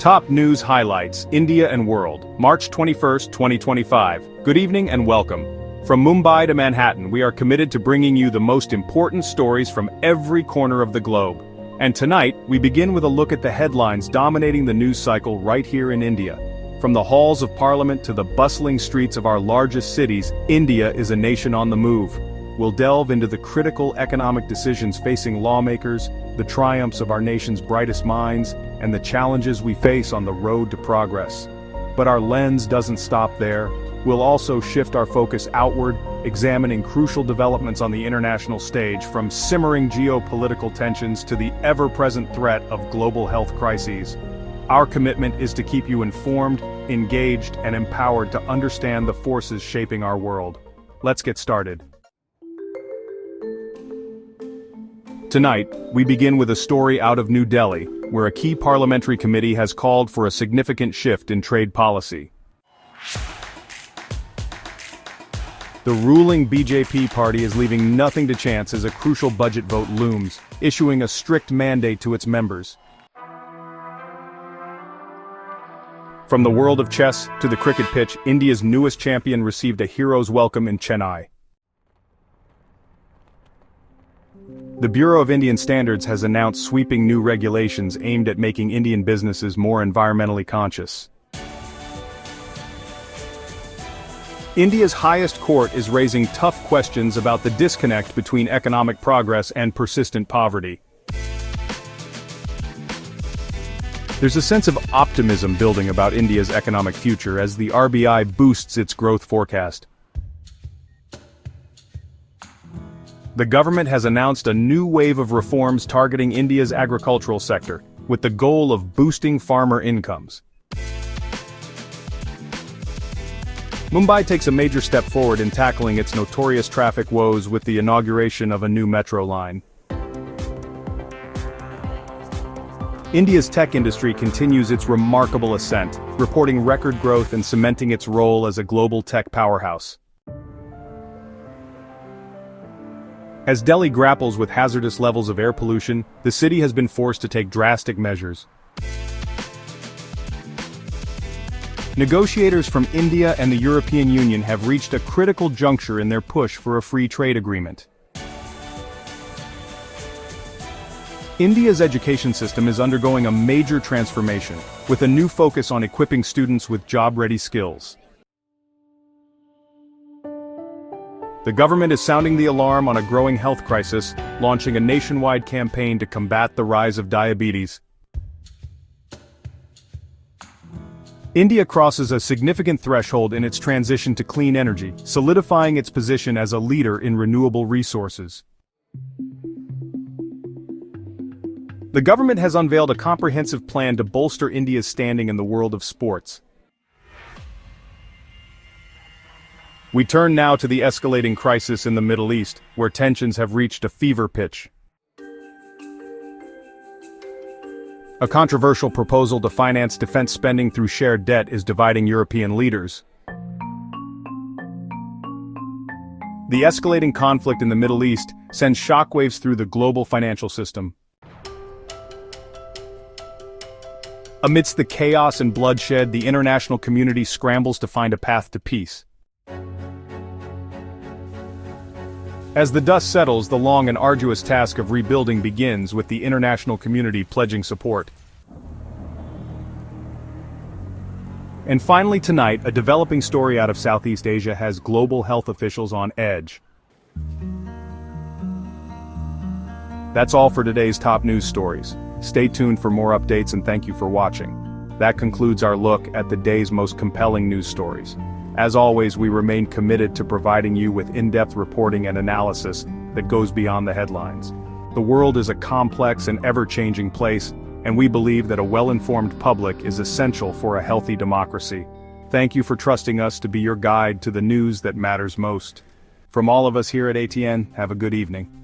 Top news highlights, India and world, March 21st, 2025. Good evening and welcome. From Mumbai to Manhattan, we are committed to bringing you the most important stories from every corner of the globe. And tonight, we begin with a look at the headlines dominating the news cycle right here in India. From the halls of parliament to the bustling streets of our largest cities, India is a nation on the move. We'll delve into the critical economic decisions facing lawmakers, the triumphs of our nation's brightest minds, and the challenges we face on the road to progress. But our lens doesn't stop there. We'll also shift our focus outward, examining crucial developments on the international stage, from simmering geopolitical tensions to the ever-present threat of global health crises. Our commitment is to keep you informed, engaged, and empowered to understand the forces shaping our world. Let's get started. Tonight, we begin with a story out of New Delhi, where a key parliamentary committee has called for a significant shift in trade policy. The ruling BJP party is leaving nothing to chance as a crucial budget vote looms, issuing a strict mandate to its members. From the world of chess to the cricket pitch, India's newest champion received a hero's welcome in Chennai. The Bureau of Indian Standards has announced sweeping new regulations aimed at making Indian businesses more environmentally conscious. India's highest court is raising tough questions about the disconnect between economic progress and persistent poverty. There's a sense of optimism building about India's economic future as the RBI boosts its growth forecast. The government has announced a new wave of reforms targeting India's agricultural sector, with the goal of boosting farmer incomes. Mumbai takes a major step forward in tackling its notorious traffic woes with the inauguration of a new metro line. India's tech industry continues its remarkable ascent, reporting record growth and cementing its role as a global tech powerhouse. As Delhi grapples with hazardous levels of air pollution, the city has been forced to take drastic measures. Negotiators from India and the European Union have reached a critical juncture in their push for a free trade agreement. India's education system is undergoing a major transformation, with a new focus on equipping students with job-ready skills. The government is sounding the alarm on a growing health crisis, launching a nationwide campaign to combat the rise of diabetes. India crosses a significant threshold in its transition to clean energy, solidifying its position as a leader in renewable resources. The government has unveiled a comprehensive plan to bolster India's standing in the world of sports. We turn now to the escalating crisis in the Middle East, where tensions have reached a fever pitch. A controversial proposal to finance defense spending through shared debt is dividing European leaders. The escalating conflict in the Middle East sends shockwaves through the global financial system. Amidst the chaos and bloodshed, the international community scrambles to find a path to peace. As the dust settles, the long and arduous task of rebuilding begins, with the international community pledging support. And finally tonight, a developing story out of Southeast Asia has global health officials on edge. That's all for today's top news stories. Stay tuned for more updates and thank you for watching. That concludes our look at the day's most compelling news stories. As always, we remain committed to providing you with in-depth reporting and analysis that goes beyond the headlines. The world is a complex and ever-changing place, and we believe that a well-informed public is essential for a healthy democracy. Thank you for trusting us to be your guide to the news that matters most. From all of us here at ATN, have a good evening.